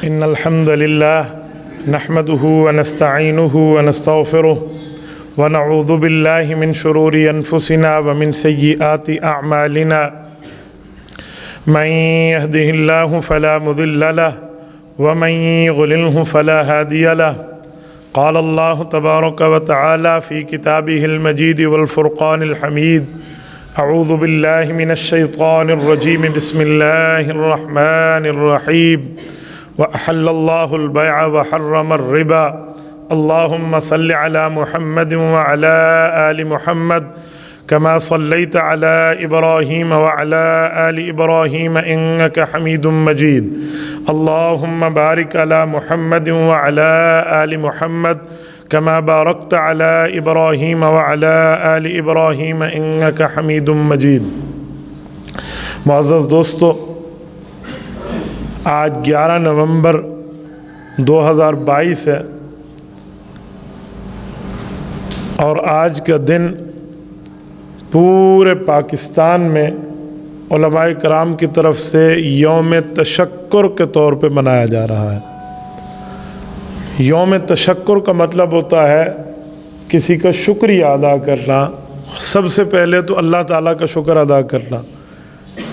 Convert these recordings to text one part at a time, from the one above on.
إن الحمد لله نحمده ونستعينه ونستغفره ونعوذ بالله من شرور أنفسنا ومن سيئات أعمالنا من يهده الله فلا مضل له ومن يضلله فلا هادي له قال الله تبارك وتعالى في كتابه المجيد والفرقان الحميد أعوذ بالله من الشيطان الرجيم بسم الله الرحمن الرحيم وأحل الله البيع وحرم الربا اللهم صل على محمد وعلى آل محمد كما صليت على إبراهيم وعلى آل إبراهيم إنك حميد مجيد اللهم بارك على محمد وعلى آل محمد كما باركت على إبراهيم وعلى آل إبراهيم إنك حميد مجيد. معزز دوستو، آج 11 نومبر 2022 ہے اور آج کا دن پورے پاکستان میں علماء کرام کی طرف سے یوم تشکر کے طور پہ منایا جا رہا ہے. یوم تشکر کا مطلب ہوتا ہے کسی کا شکریہ ادا کرنا. سب سے پہلے تو اللہ تعالیٰ کا شکر ادا کرنا.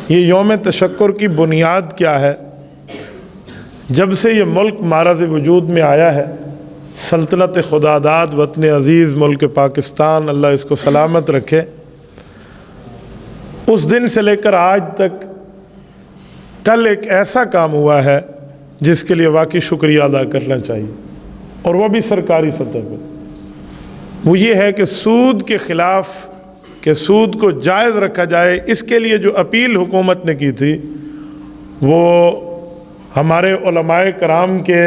یہ یوم تشکر کی بنیاد کیا ہے؟ جب سے یہ ملک معرض وجود میں آیا ہے، سلطنت خداداد وطن عزیز ملک پاکستان، اللہ اس کو سلامت رکھے، اس دن سے لے کر آج تک کل ایک ایسا کام ہوا ہے جس کے لیے واقعی شکریہ ادا کرنا چاہیے، اور وہ بھی سرکاری سطح پہ. وہ یہ ہے کہ سود کے خلاف، کہ سود کو جائز رکھا جائے، اس کے لیے جو اپیل حکومت نے کی تھی وہ ہمارے علماء کرام کے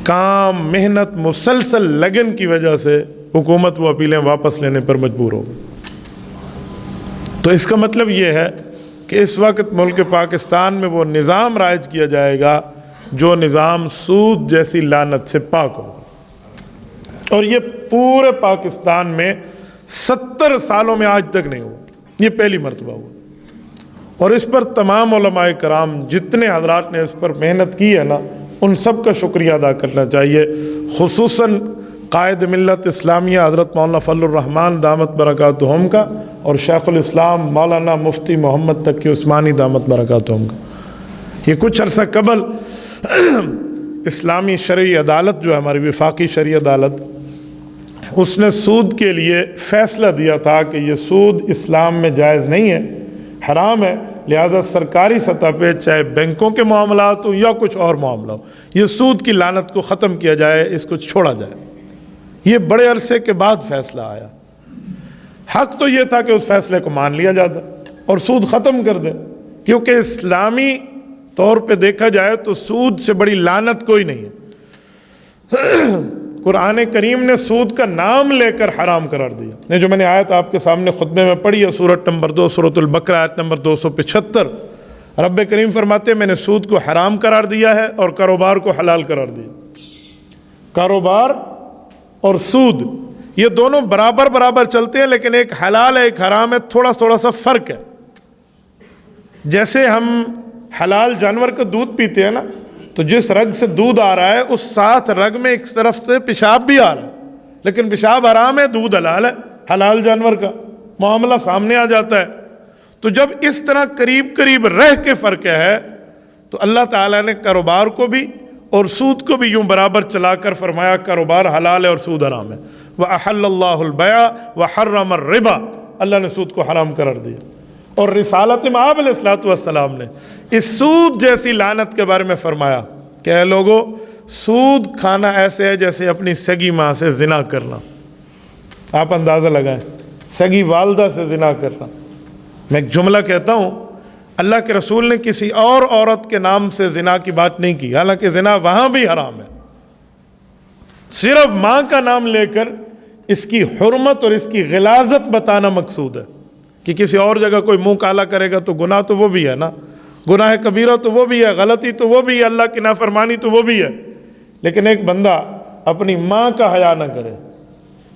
کام، محنت، مسلسل لگن کی وجہ سے حکومت وہ اپیلیں واپس لینے پر مجبور ہو گئی. تو اس کا مطلب یہ ہے کہ اس وقت ملک پاکستان میں وہ نظام رائج کیا جائے گا جو نظام سود جیسی لعنت سے پاک ہوگا. اور یہ پورے پاکستان میں 70 سالوں میں آج تک نہیں ہوا. یہ پہلی مرتبہ ہوا، اور اس پر تمام علماء کرام جتنے حضرات نے اس پر محنت کی ہے نا، ان سب کا شکریہ ادا کرنا چاہیے. خصوصاً قائد ملت اسلامیہ حضرت مولانا فضل الرحمان دامت برکاتہم کا، اور شیخ الاسلام مولانا مفتی محمد تقی عثمانی دامت برکاتہم کا. یہ کچھ عرصہ قبل اسلامی شرعی عدالت جو ہے ہماری وفاقی شرعی عدالت، اس نے سود کے لیے فیصلہ دیا تھا کہ یہ سود اسلام میں جائز نہیں ہے، حرام ہے، لہذا سرکاری سطح پہ چاہے بینکوں کے معاملات ہو یا کچھ اور معاملہ ہو، یہ سود کی لعنت کو ختم کیا جائے، اس کو چھوڑا جائے. یہ بڑے عرصے کے بعد فیصلہ آیا. حق تو یہ تھا کہ اس فیصلے کو مان لیا جاتا اور سود ختم کر دے، کیونکہ اسلامی طور پہ دیکھا جائے تو سود سے بڑی لعنت کوئی نہیں ہے. قرآن کریم نے سود کا نام لے کر حرام قرار دیا. یہ جو میں نے آیت آپ کے سامنے خطبے میں پڑھی ہے، سورۃ نمبر 2 سورۃ البقرہ آیت نمبر 275. رب کریم فرماتے ہیں میں نے سود کو حرام قرار دیا ہے اور کاروبار کو حلال قرار دیا. کاروبار اور سود یہ دونوں برابر برابر چلتے ہیں، لیکن ایک حلال ہے ایک حرام ہے، تھوڑا سا فرق ہے. جیسے ہم حلال جانور کا دودھ پیتے ہیں نا، تو جس رگ سے دودھ آ رہا ہے اس ساتھ رگ میں ایک طرف سے پیشاب بھی آ رہا ہے، لیکن پیشاب حرام ہے، دودھ حلال ہے. حلال جانور کا معاملہ سامنے آ جاتا ہے. تو جب اس طرح قریب رہ کے فرق ہے تو اللہ تعالیٰ نے کاروبار کو بھی اور سود کو بھی یوں برابر چلا کر فرمایا کاروبار حلال ہے اور سود حرام ہے. وَأَحَلَّ اللَّهُ الْبَيْعَ وَحَرَّمَ الرِّبَا، اللہ نے سود کو حرام قرار دیا. اور رسالت مآب علیہ الصلوۃ والسلام نے اس سود جیسی لعنت کے بارے میں فرمایا کہ اے لوگو، سود کھانا ایسے ہے جیسے اپنی سگی ماں سے زنا کرنا. آپ اندازہ لگائیں، سگی والدہ سے زنا کرنا. میں ایک جملہ کہتا ہوں، اللہ کے رسول نے کسی اور عورت کے نام سے زنا کی بات نہیں کی، حالانکہ زنا وہاں بھی حرام ہے. صرف ماں کا نام لے کر اس کی حرمت اور اس کی غلاظت بتانا مقصود ہے. کہ کسی اور جگہ کوئی منہ کالا کرے گا تو گناہ تو وہ بھی ہے نا، گناہ کبیرہ تو وہ بھی ہے، غلطی تو وہ بھی ہے، اللہ کی نافرمانی تو وہ بھی ہے. لیکن ایک بندہ اپنی ماں کا حیا نہ کرے،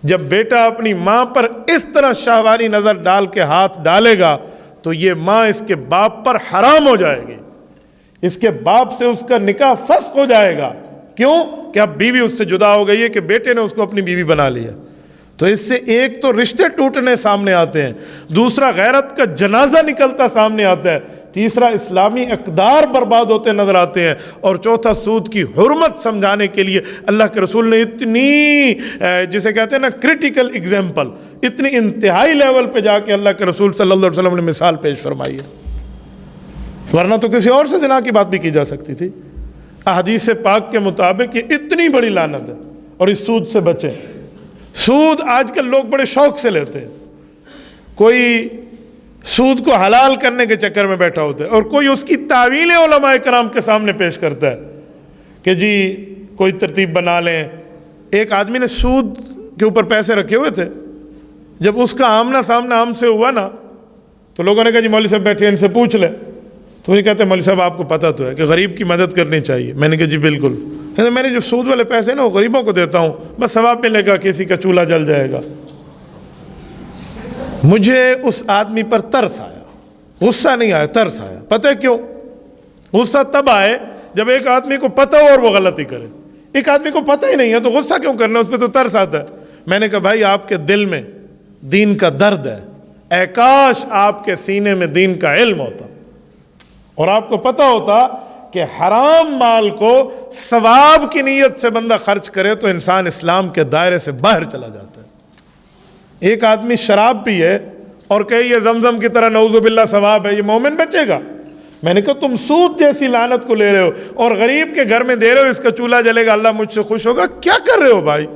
جب بیٹا اپنی ماں پر اس طرح شہوانی نظر ڈال کے ہاتھ ڈالے گا تو یہ ماں اس کے باپ پر حرام ہو جائے گی. اس کے باپ سے اس کا نکاح فسخ ہو جائے گا. کیوں؟ کہ اب بیوی اس سے جدا ہو گئی ہے، کہ بیٹے نے اس کو اپنی بیوی بنا لیا. تو اس سے ایک تو رشتے ٹوٹنے سامنے آتے ہیں، دوسرا غیرت کا جنازہ نکلتا سامنے آتا ہے، تیسرا اسلامی اقدار برباد ہوتے نظر آتے ہیں، اور چوتھا سود کی حرمت سمجھانے کے لیے اللہ کے رسول نے اتنی جسے کہتے ہیں نا کریٹیکل اگزامپل، اتنی انتہائی لیول پہ جا کے اللہ کے رسول صلی اللہ علیہ وسلم نے مثال پیش فرمائی ہے. ورنہ تو کسی اور سے زنا کی بات بھی کی جا سکتی تھی. احادیث پاک کے مطابق یہ اتنی بڑی لعنت ہے. اور اس سود سے بچیں. سود آج کل لوگ بڑے شوق سے لیتے ہیں. کوئی سود کو حلال کرنے کے چکر میں بیٹھا ہوتا ہے، اور کوئی اس کی تعویلیں علماء کرام کے سامنے پیش کرتا ہے کہ جی کوئی ترتیب بنا لیں. ایک آدمی نے سود کے اوپر پیسے رکھے ہوئے تھے، جب اس کا آمنا سامنا ہم سے ہوا نا تو لوگوں نے کہا جی مولوی صاحب بیٹھے ان سے پوچھ لیں. تو یہ کہتے ہیں مولوی صاحب آپ کو پتہ تو ہے کہ غریب کی مدد کرنی چاہیے. میں نے کہا جی بالکل. میں نے جو سود والے پیسے ہیں نا وہ غریبوں کو دیتا ہوں، بس ثواب ملے گا، کسی کا چولہا جل جائے گا. مجھے اس آدمی پر ترس آیا، غصہ نہیں آیا، ترس آیا. پتہ ہے کیوں؟ غصہ تب آئے جب ایک آدمی کو پتہ ہو اور وہ غلطی کرے. ایک آدمی کو پتہ ہی نہیں ہے تو غصہ کیوں کرنا، اس پہ تو ترس آتا ہے. میں نے کہا بھائی آپ کے دل میں دین کا درد ہے، اے کاش آپ کے سینے میں دین کا علم ہوتا اور آپ کو پتہ ہوتا کہ حرام مال کو ثواب کی نیت سے بندہ خرچ کرے تو انسان اسلام کے دائرے سے باہر چلا جاتا ہے. ایک آدمی شراب پیے اور کہے یہ زمزم کی طرح نعوذ باللہ ثواب ہے، یہ مومن بچے گا؟ میں نے کہا تم سود جیسی لعنت کو لے رہے ہو اور غریب کے گھر میں دے رہے ہو، اس کا چولہا جلے گا، اللہ مجھ سے خوش ہوگا. کیا کر رہے ہو بھائی؟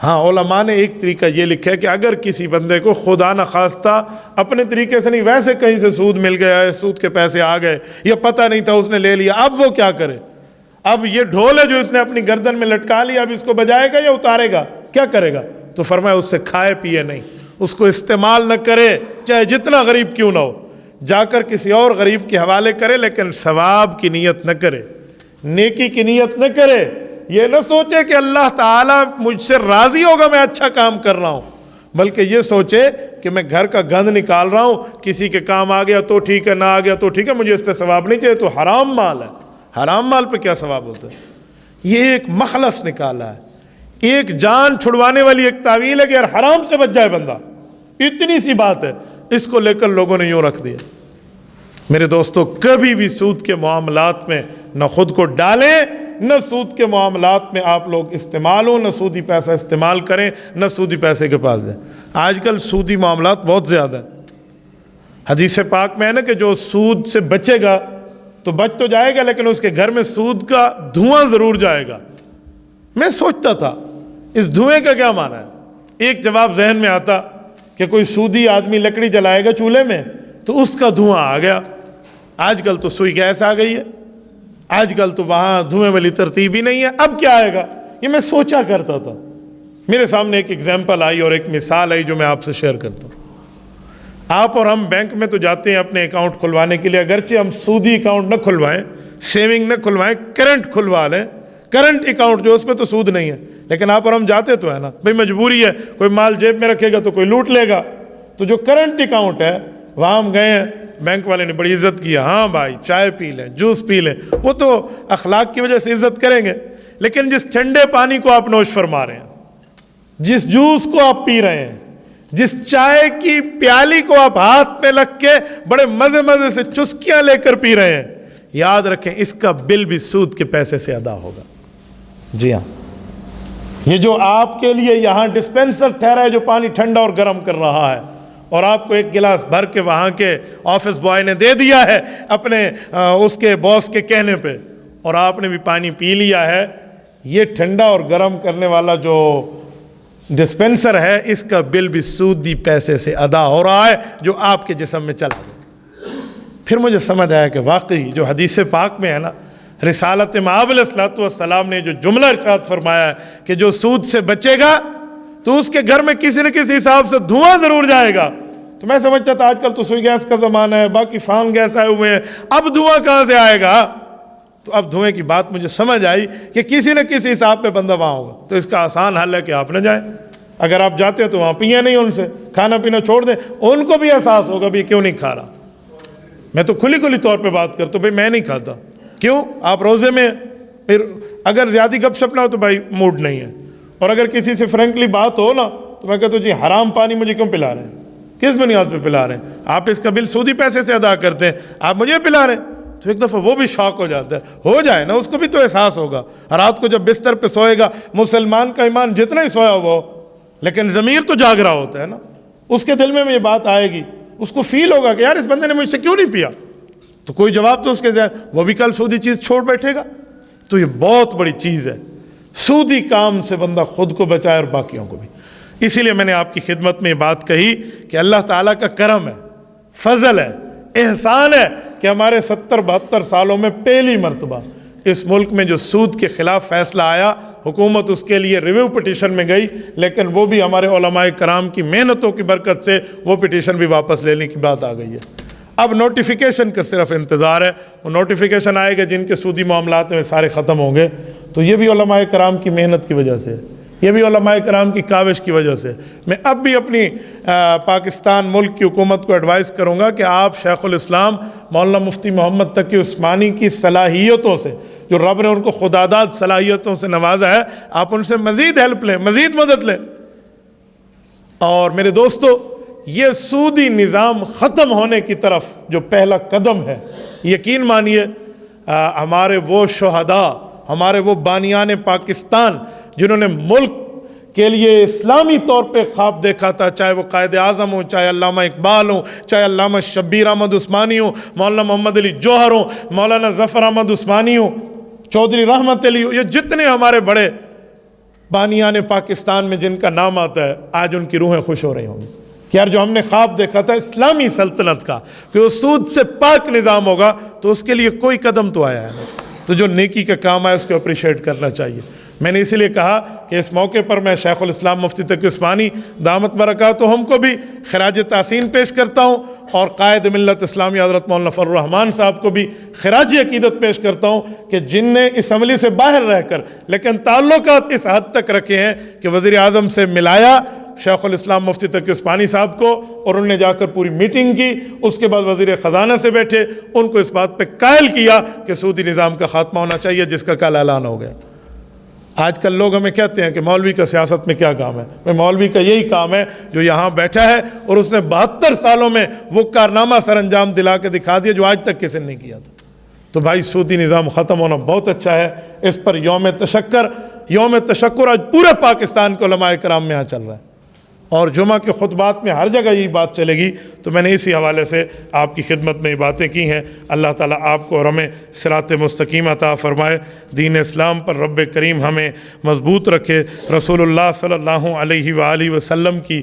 ہاں علماء نے ایک طریقہ یہ لکھا ہے کہ اگر کسی بندے کو خدا نخواستہ اپنے طریقے سے نہیں، ویسے کہیں سے سود مل گیا ہے، سود کے پیسے آ گئے یا پتہ نہیں تھا اس نے لے لیا، اب وہ کیا کرے؟ اب یہ ڈھول ہے جو اس نے اپنی گردن میں لٹکا لیا، اب اس کو بجائے گا یا اتارے گا؟ کیا کرے گا؟ تو فرمایا اس سے کھائے پیے نہیں، اس کو استعمال نہ کرے، چاہے جتنا غریب کیوں نہ ہو. جا کر کسی اور غریب کے حوالے کرے لیکن ثواب کی نیت نہ کرے، نیکی کی نیت نہ کرے. یہ نہ سوچے کہ اللہ تعالیٰ مجھ سے راضی ہوگا میں اچھا کام کر رہا ہوں، بلکہ یہ سوچے کہ میں گھر کا گند نکال رہا ہوں، کسی کے کام آ گیا تو ٹھیک ہے، نہ آ گیا تو ٹھیک ہے، مجھے اس پہ ثواب نہیں چاہیے. تو حرام مال ہے، حرام مال پہ کیا ثواب ہوتا ہے؟ یہ ایک مخلص نکالا ہے، ایک جان چھڑوانے والی ایک تعویل ہے کہ یار حرام سے بچ جائے بندہ. اتنی سی بات ہے، اس کو لے کر لوگوں نے یوں رکھ دیا. میرے دوستو کبھی بھی سود کے معاملات میں نہ خود کو ڈالیں، نہ سود کے معاملات میں آپ لوگ استعمال ہو، نہ سودی پیسہ استعمال کریں، نہ سودی پیسے کے پاس دیں. آج کل سودی معاملات بہت زیادہ ہیں. حدیث پاک میں ہے نا کہ جو سود سے بچے گا تو بچ تو جائے گا لیکن اس کے گھر میں سود کا دھواں ضرور جائے گا. میں سوچتا تھا اس دھوئیں کا کیا معنی ہے. ایک جواب ذہن میں آتا کہ کوئی سودی آدمی لکڑی جلائے گا چولہے میں تو اس کا دھواں آ گیا. آج کل تو سوئی گیس آ گئی ہے، آج کل تو وہاں دھوئیں والی ترتیب ہی نہیں ہے، اب کیا آئے گا؟ یہ میں سوچا کرتا تھا. میرے سامنے ایک ایگزامپل آئی اور ایک مثال آئی جو میں آپ سے شیئر کرتا ہوں. آپ اور ہم بینک میں تو جاتے ہیں اپنے اکاؤنٹ کھلوانے کے لیے، اگرچہ ہم سودی اکاؤنٹ نہ کھلوائیں، سیونگ نہ کھلوائیں، کرنٹ کھلوا لیں، کرنٹ اکاؤنٹ جو اس میں تو سود نہیں ہے، لیکن آپ اور ہم جاتے تو ہے نا بھئی، مجبوری ہے، کوئی مال جیب میں رکھے گا تو کوئی لوٹ لے گا. تو جو کرنٹ اکاؤنٹ ہے وہاں ہم گئے ہیں، بینک والے نے بڑی عزت کیا، ہاں بھائی چائے پی لیں، جوس پی لیں، وہ تو اخلاق کی وجہ سے عزت کریں گے. لیکن جس ٹھنڈے پانی کو آپ نوش فرما رہے ہیں، جس جوس کو آپ پی رہے ہیں، جس چائے کی پیالی کو آپ ہاتھ میں لگ کے بڑے مزے مزے سے چسکیاں لے کر پی رہے ہیں، یاد رکھیں اس کا بل بھی سود کے پیسے سے ادا ہوگا. جی ہاں، یہ جو آپ کے لیے یہاں ڈسپینسر ٹھہرا ہے جو پانی ٹھنڈا اور گرم کر رہا ہے اور آپ کو ایک گلاس بھر کے وہاں کے آفس بوائے نے دے دیا ہے اپنے اس کے باس کے کہنے پہ، اور آپ نے بھی پانی پی لیا ہے، یہ ٹھنڈا اور گرم کرنے والا جو ڈسپینسر ہے اس کا بل بھی سودی پیسے سے ادا ہو رہا ہے جو آپ کے جسم میں چلا گیا. پھر مجھے سمجھ آیا کہ واقعی جو حدیث پاک میں ہے نا، رسالت مآب علیہ الصلوۃ والسلام نے جو جملہ ارشاد فرمایا ہے کہ جو سود سے بچے گا تو اس کے گھر میں کسی نہ کسی حساب سے دھواں ضرور جائے گا. تو میں سمجھتا تھا آج کل تو سوئی گیس کا زمانہ ہے، باقی فان گیس آئے ہوئے ہیں، اب دھواں کہاں سے آئے گا؟ تو اب دھوئیں کی بات مجھے سمجھ آئی کہ کسی نہ کسی حساب پہ بندہ وہاں ہوگا. تو اس کا آسان حل ہے کہ آپ نہ جائیں. اگر آپ جاتے ہیں تو وہاں پئیں نہیں، ان سے کھانا پینا چھوڑ دیں، ان کو بھی احساس ہوگا بھی کیوں نہیں کھا رہا. میں تو کھلی طور پہ بات کرتا ہوں، بھائی میں نہیں کھاتا. کیوں؟ آپ روزے میں ہیں. پھر اگر زیادہ گپ شپ نہ ہو تو بھائی موڈ نہیں ہے. اور اگر کسی سے فرینکلی بات ہو نا تو میں کہتا ہوں جی حرام پانی مجھے کیوں پلا رہے ہیں؟ کس بنیاد پہ پلا رہے ہیں؟ آپ اس کا بل سودی پیسے سے ادا کرتے ہیں، آپ مجھے پلا رہے ہیں. تو ایک دفعہ وہ بھی شاک ہو جاتا ہے. ہو جائے نا، اس کو بھی تو احساس ہوگا. رات کو جب بستر پہ سوئے گا، مسلمان کا ایمان جتنا ہی سویا ہوا ہو لیکن ضمیر تو جاگ رہا ہوتا ہے نا. اس کے دل میں یہ بات آئے گی، اس کو فیل ہوگا کہ یار اس بندے نے مجھ سے کیوں نہیں پیا. تو کوئی جواب تو اس کے ذہن، وہ بھی کل سودی چیز چھوڑ بیٹھے گا. تو یہ بہت بڑی چیز ہے، سودی کام سے بندہ خود کو بچائے اور باقیوں کو بھی. اسی لیے میں نے آپ کی خدمت میں یہ بات کہی کہ اللہ تعالیٰ کا کرم ہے، فضل ہے، احسان ہے کہ ہمارے 70-72 سالوں میں پہلی مرتبہ اس ملک میں جو سود کے خلاف فیصلہ آیا، حکومت اس کے لیے ریویو پٹیشن میں گئی، لیکن وہ بھی ہمارے علماء کرام کی محنتوں کی برکت سے وہ پٹیشن بھی واپس لینے کی بات آ گئی ہے. اب نوٹیفیکیشن کا صرف انتظار ہے. وہ نوٹیفیکیشن آئے گا جن کے سودی معاملات میں سارے ختم ہوں گے. تو یہ بھی علماء کرام کی محنت کی وجہ سے، یہ بھی علماء کرام کی کاوش کی وجہ سے. میں اب بھی اپنی پاکستان ملک کی حکومت کو ایڈوائز کروں گا کہ آپ شیخ الاسلام مولانا مفتی محمد تقی عثمانی کی صلاحیتوں سے، جو رب نے ان کو خداداد صلاحیتوں سے نوازا ہے، آپ ان سے مزید ہیلپ لیں، مزید مدد لیں. اور میرے دوستو، یہ سودی نظام ختم ہونے کی طرف جو پہلا قدم ہے، یقین مانیے ہمارے وہ شہداء، ہمارے وہ بانیان پاکستان جنہوں نے ملک کے لیے اسلامی طور پہ خواب دیکھا تھا، چاہے وہ قائد اعظم ہوں، چاہے علامہ اقبال ہوں، چاہے علامہ شبیر احمد عثمانی ہوں، مولانا محمد علی جوہر ہوں، مولانا ظفر احمد عثمانی ہوں، چودھری رحمت علی ہوں، یہ جتنے ہمارے بڑے بانیان پاکستان میں جن کا نام آتا ہے، آج ان کی روحیں خوش ہو رہی ہوں گی کہ یار جو ہم نے خواب دیکھا تھا اسلامی سلطنت کا، کہ وہ سود سے پاک نظام ہوگا، تو اس کے لیے کوئی قدم تو آیا ہے. تو جو نیکی کا کام ہے اس کو اپریشیٹ کرنا چاہیے. میں نے اسی لیے کہا کہ اس موقع پر میں شیخ الاسلام مفتی تقی عثمانی دامت برکاتہم کو بھی خراج تحسین پیش کرتا ہوں، اور قائد ملت اسلامی حضرت مولانا فضل الرحمان صاحب کو بھی خراج عقیدت پیش کرتا ہوں کہ جن نے اسمبلی سے باہر رہ کر لیکن تعلقات اس حد تک رکھے ہیں کہ وزیر اعظم سے ملایا شیخ الاسلام مفتی تقی عثمانی صاحب کو، اور انہوں نے جا کر پوری میٹنگ کی. اس کے بعد وزیر خزانہ سے بیٹھے، ان کو اس بات پہ قائل کیا کہ سودی نظام کا خاتمہ ہونا چاہیے، جس کا کل اعلان ہو گیا. آج کل لوگ ہمیں کہتے ہیں کہ مولوی کا سیاست میں کیا کام ہے؟ مولوی کا یہی کام ہے جو یہاں بیٹھا ہے اور اس نے 72 سالوں میں وہ کارنامہ سر انجام دلا کے دکھا دیا جو آج تک کسی نے نہیں کیا تھا. تو بھائی سودی نظام ختم ہونا بہت اچھا ہے. اس پر یوم تشکر آج پورے پاکستان کے علماء کرام میں یہاں چل رہا ہے، اور جمعہ کے خطبات میں ہر جگہ یہی بات چلے گی. تو میں نے اسی حوالے سے آپ کی خدمت میں یہ باتیں کی ہیں. اللہ تعالیٰ آپ کو اور ہمیں صراط مستقیم عطا فرمائے. دین اسلام پر رب کریم ہمیں مضبوط رکھے. رسول اللہ صلی اللہ علیہ وآلہ وسلم کی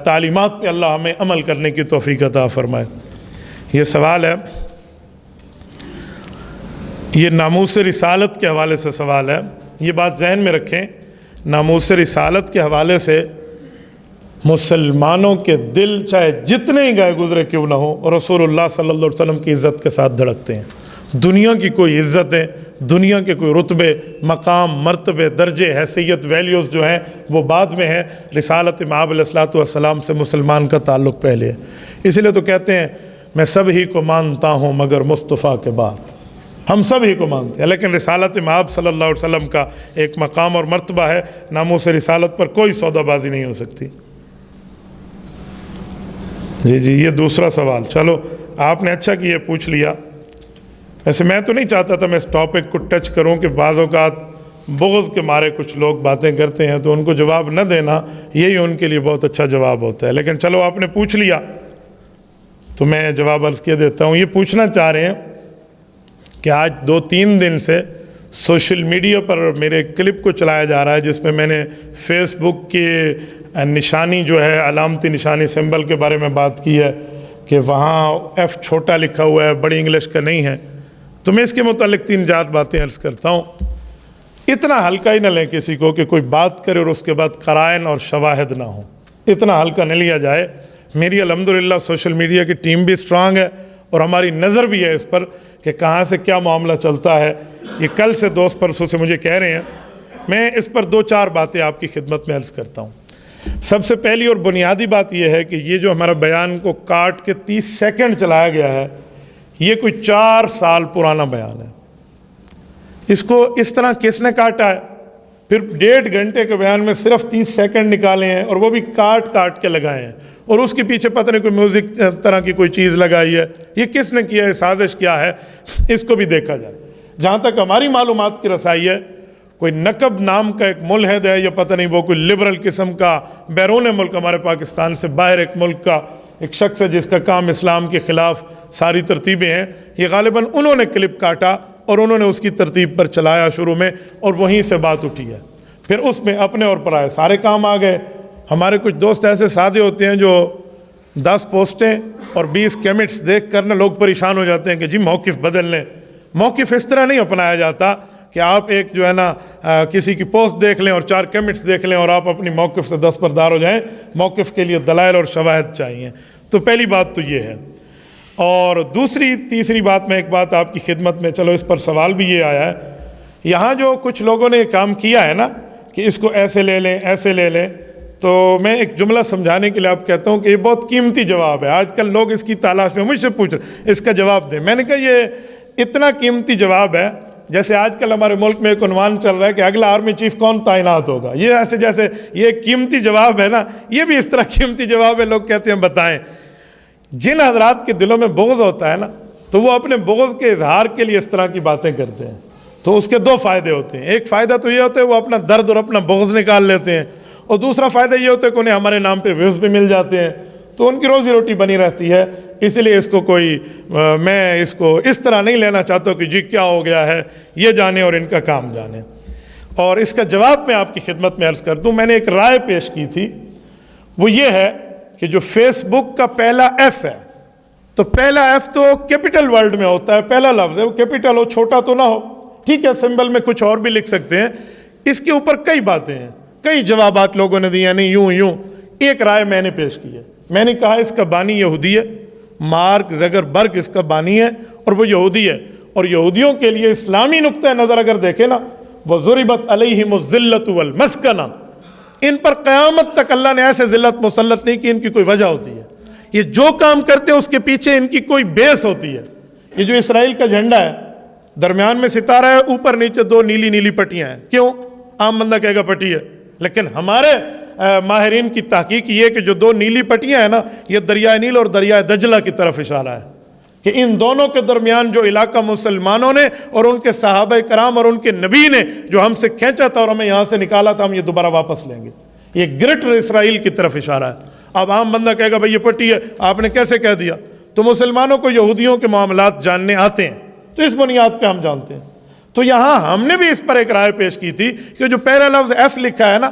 تعلیمات پہ اللہ ہمیں عمل کرنے کی توفیق عطا فرمائے. یہ سوال ہے، یہ ناموس رسالت کے حوالے سے سوال ہے. یہ بات ذہن میں رکھیں، ناموس رسالت کے حوالے سے مسلمانوں کے دل چاہے جتنے ہی گئے گزرے کیوں نہ ہوں، اور رسول اللہ صلی اللہ علیہ وسلم کی عزت کے ساتھ دھڑکتے ہیں. دنیا کی کوئی عزتیں، دنیا کے کوئی رتبے، مقام، مرتبے، درجے، حیثیت، ویلیوز جو ہیں وہ بعد میں ہیں. رسالت مآب علیہ الصلوۃ والسلام سے مسلمان کا تعلق پہلے ہے. اس لیے تو کہتے ہیں میں سب ہی کو مانتا ہوں مگر مصطفیٰ کے بعد. ہم سب ہی کو مانتے ہیں، لیکن رسالت مآب صلی اللہ علیہ وسلم کا ایک مقام اور مرتبہ ہے. ناموس رسالت پر کوئی سودا بازی نہیں ہو سکتی. جی یہ دوسرا سوال. چلو آپ نے اچھا کہ یہ پوچھ لیا. ویسے میں تو نہیں چاہتا تھا میں اس ٹاپک کو ٹچ کروں کہ بعض اوقات بغض کے مارے کچھ لوگ باتیں کرتے ہیں تو ان کو جواب نہ دینا یہی ان کے لیے بہت اچھا جواب ہوتا ہے. لیکن چلو آپ نے پوچھ لیا تو میں جواب عرض کیے دیتا ہوں. یہ پوچھنا چاہ رہے ہیں کہ آج 2-3 دن سے سوشل میڈیا پر میرے کلپ کو چلایا جا رہا ہے جس میں میں نے فیس بک کی نشانی جو ہے علامتی نشانی سمبل کے بارے میں بات کی ہے کہ وہاں ایف چھوٹا لکھا ہوا ہے، بڑی انگلش کا نہیں ہے. تو میں اس کے متعلق 3-4 باتیں عرض کرتا ہوں. اتنا ہلکا ہی نہ لیں کسی کو کہ کوئی بات کرے اور اس کے بعد قرائن اور شواہد نہ ہوں. اتنا ہلکا نہ لیا جائے. میری الحمدللہ سوشل میڈیا کی ٹیم بھی اسٹرانگ ہے اور ہماری نظر بھی ہے اس پر کہ کہاں سے کیا معاملہ چلتا ہے. یہ کل سے دوست پرسوں سے مجھے کہہ رہے ہیں. میں اس پر 2-4 باتیں آپ کی خدمت میں عرض کرتا ہوں. سب سے پہلی اور بنیادی بات یہ ہے کہ یہ جو ہمارا بیان کو کاٹ کے 30 سیکنڈ چلایا گیا ہے، یہ کوئی 4 سال پرانا بیان ہے. اس کو اس طرح کس نے کاٹا ہے؟ پھر 1.5 گھنٹے کے بیان میں صرف 30 سیکنڈ نکالے ہیں اور وہ بھی کاٹ کے لگائے ہیں, اور اس کے پیچھے پتہ نہیں کوئی میوزک طرح کی کوئی چیز لگائی ہے. یہ کس نے کیا ہے, سازش کیا ہے, اس کو بھی دیکھا جائے. جہاں تک ہماری معلومات کی رسائی ہے, کوئی نقب نام کا ایک ملحد ہے, یا پتہ نہیں وہ کوئی لبرل قسم کا بیرون ملک, ہمارے پاکستان سے باہر ایک ملک کا ایک شخص ہے جس کا کام اسلام کے خلاف ساری ترتیبیں ہیں. یہ غالباً انہوں نے کلپ کاٹا اور انہوں نے اس کی ترتیب پر چلایا شروع میں, اور وہیں سے بات اٹھی ہے. پھر اس میں اپنے اور پر آئے سارے کام آ گئے. ہمارے کچھ دوست ایسے سادے ہوتے ہیں جو 10 پوسٹیں اور 20 کمنٹس دیکھ کر نا لوگ پریشان ہو جاتے ہیں کہ جی موقف بدل لیں. موقف اس طرح نہیں اپنایا جاتا کہ آپ ایک جو ہے نا کسی کی پوسٹ دیکھ لیں اور 4 کمنٹس دیکھ لیں اور آپ اپنی موقف سے دستبردار ہو جائیں. موقف کے لیے دلائل اور شواہد چاہیے. تو پہلی بات تو یہ ہے. اور تیسری بات میں ایک بات آپ کی خدمت میں, چلو اس پر سوال بھی یہ آیا ہے, یہاں جو کچھ لوگوں نے کام کیا ہے نا کہ اس کو ایسے لے لیں ایسے لے لیں, تو میں ایک جملہ سمجھانے کے لیے آپ کہتا ہوں کہ یہ بہت قیمتی جواب ہے. آج کل لوگ اس کی تلاش میں مجھ سے پوچھ رہے اس کا جواب دیں. میں نے کہا یہ اتنا قیمتی جواب ہے جیسے آج کل ہمارے ملک میں ایک عنوان چل رہا ہے کہ اگلا آرمی چیف کون تعینات ہوگا. یہ ایسے جیسے یہ قیمتی جواب ہے نا, یہ بھی اس طرح قیمتی جواب ہے. لوگ کہتے ہیں بتائیں. جن حضرات کے دلوں میں بغض ہوتا ہے نا, تو وہ اپنے بغض کے اظہار کے لیے اس طرح کی باتیں کرتے ہیں. تو اس کے 2 فائدے ہوتے ہیں. ایک فائدہ تو یہ ہوتا ہے وہ اپنا درد اور اپنا بغض نکال لیتے ہیں, اور دوسرا فائدہ یہ ہوتا ہے کہ انہیں ہمارے نام پہ ویوز بھی مل جاتے ہیں, تو ان کی روزی روٹی بنی رہتی ہے. اس لیے اس کو میں اس کو اس طرح نہیں لینا چاہتا کہ جی کیا ہو گیا ہے, یہ جانے اور ان کا کام جانے. اور اس کا جواب میں آپ کی خدمت میں عرض کر دوں. میں نے ایک رائے پیش کی تھی, وہ یہ ہے کہ جو فیس بک کا پہلا ایف ہے, تو پہلا ایف تو کیپٹل ورڈ میں ہوتا ہے, پہلا لفظ ہے وہ کیپٹل ہو, چھوٹا تو نہ ہو. ٹھیک ہے, سمبل میں کچھ اور بھی لکھ سکتے ہیں. اس کے اوپر کئی باتیں ہیں, کئی جوابات لوگوں نے دیے, نہیں یوں. ایک رائے میں نے پیش کی ہے. میں نے کہا اس کا بانی یہودی ہے, مارک زکربرگ اس کا بانی ہے, اور وہ یہودی ہے. اور یہودیوں کے لیے اسلامی نقطہ نظر اگر دیکھیں نا, وَضُرِبَتْ عَلَيْهِمُ الذِّلَّةُ وَالْمَسْكَنَةُ, ان پر قیامت تک اللہ نے ایسے ذلت مسلط نہیں کہ ان کی کوئی وجہ ہوتی ہے. یہ جو کام کرتے ہیں اس کے پیچھے ان کی کوئی بیس ہوتی ہے. یہ جو اسرائیل کا جھنڈا ہے, درمیان میں ستارہ ہے, اوپر نیچے 2 نیلی نیلی پٹیاں ہیں. کیوں؟ عام بندہ کہے گا پٹی ہے, لیکن ہمارے ماہرین کی تحقیق یہ کہ جو 2 نیلی پٹیاں ہیں نا, یہ دریائے نیل اور دریائے دجلہ کی طرف اشارہ ہے کہ ان دونوں کے درمیان جو علاقہ مسلمانوں نے اور ان کے صحابہ کرام اور ان کے نبی نے جو ہم سے کھینچا تھا اور ہمیں یہاں سے نکالا تھا, ہم یہ دوبارہ واپس لیں گے. یہ گریٹر اسرائیل کی طرف اشارہ ہے. اب عام بندہ کہے گا بھائی یہ پٹی ہے, آپ نے کیسے کہہ دیا؟ تو مسلمانوں کو یہودیوں کے معاملات جاننے آتے ہیں, تو اس بنیاد پہ ہم جانتے ہیں. تو یہاں ہم نے بھی اس پر ایک رائے پیش کی تھی کہ جو پہلا لفظ ایف لکھا ہے نا,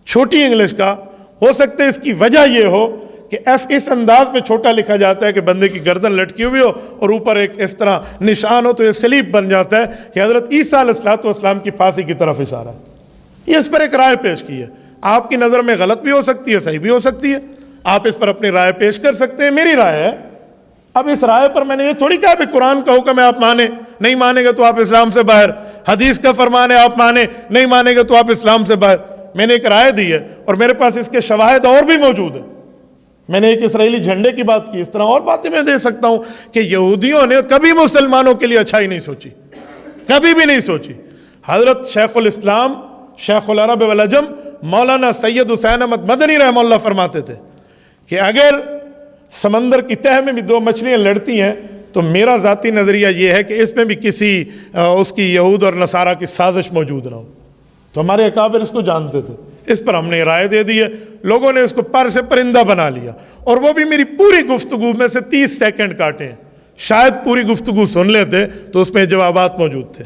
چھوٹی انگلش کا, ہو سکتا ہے اس کی وجہ یہ ہو کہ ایف اس انداز میں چھوٹا لکھا جاتا ہے کہ بندے کی گردن لٹکی ہوئی ہو اور اوپر ایک اس طرح نشان ہو, تو یہ سلیب بن جاتا ہے کہ حضرت عیسیٰ علیہ السلام کی پھانسی کی طرف اشارہ ہے. یہ اس پر ایک رائے پیش کی ہے. آپ کی نظر میں غلط بھی ہو سکتی ہے, صحیح بھی ہو سکتی ہے. آپ اس پر اپنی رائے پیش کر سکتے ہیں, میری رائے ہے. اب اس رائے پر میں نے یہ تھوڑی کہا کہ قرآن کا حکم ہے آپ مانیں, نہیں مانیں گے تو آپ اسلام سے باہر. حدیث کا فرمان ہے آپ مانیں, نہیں مانیں گے تو آپ اسلام سے باہر. میں نے ایک رائے دی ہے اور میرے پاس اس کے شواہد اور بھی موجود ہیں. میں نے ایک اسرائیلی جھنڈے کی بات کی, اس طرح اور باتیں میں دے سکتا ہوں کہ یہودیوں نے کبھی مسلمانوں کے لیے اچھائی نہیں سوچی, کبھی بھی نہیں سوچی. حضرت شیخ الاسلام شیخ العرب والعجم مولانا سید حسین احمد مدنی رحمہ اللہ فرماتے تھے کہ اگر سمندر کی تہہ میں بھی 2 مچھلیاں لڑتی ہیں تو میرا ذاتی نظریہ یہ ہے کہ اس میں بھی کسی اس کی یہود اور نصارہ کی سازش موجود نہ ہو. تو ہمارے اکابر اس کو جانتے تھے. اس پر ہم نے رائے دے دی ہے, لوگوں نے اس کو پر سے پرندہ بنا لیا, اور وہ بھی میری پوری گفتگو میں سے 30 سیکنڈ کاٹے ہیں. شاید پوری گفتگو سن لیتے تو اس میں جوابات موجود تھے.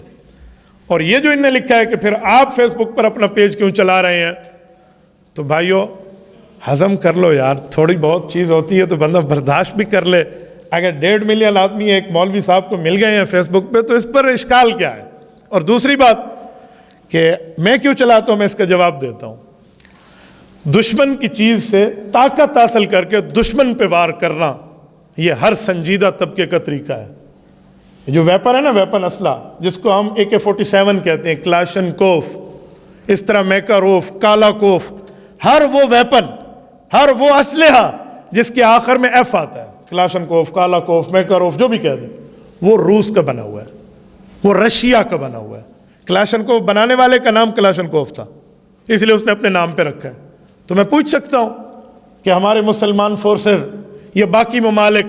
اور یہ جو ان نے لکھا ہے کہ پھر آپ فیس بک پر اپنا پیج کیوں چلا رہے ہیں, تو بھائیو ہضم کر لو یار, تھوڑی بہت چیز ہوتی ہے تو بندہ برداشت بھی کر لے. اگر 1.5 ملین آدمی ایک مولوی صاحب کو مل گئے ہیں فیس بک پہ, تو اس پر اشکال کیا ہے؟ اور دوسری بات کہ میں کیوں چلاتا ہوں, میں اس کا جواب دیتا ہوں. دشمن کی چیز سے طاقت حاصل کر کے دشمن پہ وار کرنا, یہ ہر سنجیدہ طبقے کا طریقہ ہے. جو ویپن ہے نا, ویپن اسلحہ جس کو ہم AK-47 کہتے ہیں, کلاشن کوف, اس طرح میکاروف, کالا کوف, ہر وہ ویپن, ہر وہ اسلحہ جس کے آخر میں ایف آتا ہے, کلاشنکوف، کالاکوف، میکاروف، جو بھی کہہ دیں، وہ روس کا بنا ہوا ہے، وہ رشیا کا بنا ہوا ہے۔ کلاشنکوف بنانے والے کا نام کلاشنکوف تھا، اس لیے اس نے اپنے نام پہ رکھا ہے۔ تو میں پوچھ سکتا ہوں کہ ہمارے مسلمان فورسز یا باقی ممالک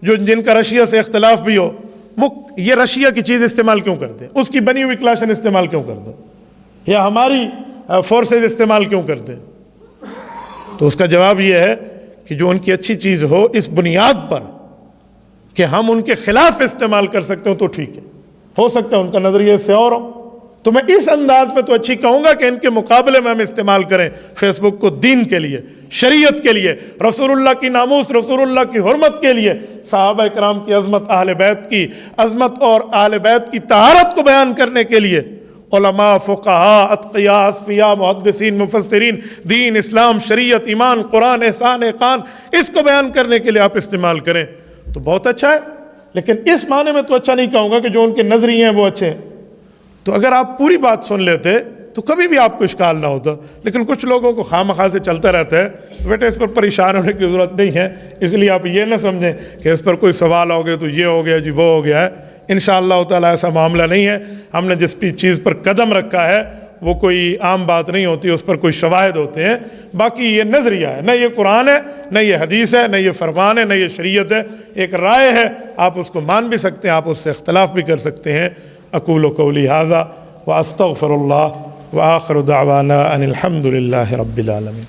جن کا رشیا سے اختلاف بھی ہو، وہ یہ رشیا کی چیز استعمال کیوں کرتے ہیں؟ اس کی بنی ہوئی کلاشن استعمال کیوں کرتے ہیں؟ یا ہماری فورسز استعمال کیوں کرتے ہیں؟ تو اس کا جواب یہ ہے کہ جو ان کی اچھی چیز ہو، اس بنیاد پر کہ ہم ان کے خلاف استعمال کر سکتے ہوں تو ٹھیک ہے، ہو سکتا ہے ان کا نظریہ اس سے اور ہو، تو میں اس انداز میں تو اچھی کہوں گا کہ ان کے مقابلے میں ہم استعمال کریں فیس بک کو دین کے لیے، شریعت کے لیے، رسول اللہ کی ناموس، رسول اللہ کی حرمت کے لیے، صحابہ اکرام کی عظمت، اہل بیت کی عظمت اور اہل بیت کی طہارت کو بیان کرنے کے لیے علماء، فقہاء، اتقیاء، اصفیاء، محدثین، مفسرین، دین، اسلام، شریعت، ایمان، قرآن، احسان، احقان، اس کو بیان کرنے کے لیے آپ استعمال کریں تو بہت اچھا ہے۔ لیکن اس معنی میں تو اچھا نہیں کہوں گا کہ جو ان کے نظریے ہیں وہ اچھے ہیں۔ تو اگر آپ پوری بات سن لیتے تو کبھی بھی آپ کو اشکال نہ ہوتا، لیکن کچھ لوگوں کو خواہ مخواہ سے چلتا رہتا ہے، تو بیٹے اس پر پریشان ہونے کی ضرورت نہیں ہے، اس لیے آپ یہ نہ سمجھیں کہ اس پر کوئی سوال ہو گیا تو یہ ہو گیا جی وہ ہو گیا ہے، انشاءاللہ تعالیٰ ایسا معاملہ نہیں ہے۔ ہم نے جس چیز پر قدم رکھا ہے وہ کوئی عام بات نہیں ہوتی، اس پر کوئی شواہد ہوتے ہیں، باقی یہ نظریہ ہے، نہ یہ قرآن ہے، نہ یہ حدیث ہے، نہ یہ فرمان ہے، نہ یہ شریعت ہے، ایک رائے ہے، آپ اس کو مان بھی سکتے ہیں، آپ اس سے اختلاف بھی کر سکتے ہیں۔ اقول قولی ھذا واستغفر اللہ وآخر دعوانا ان الحمد للہ رب العالمین۔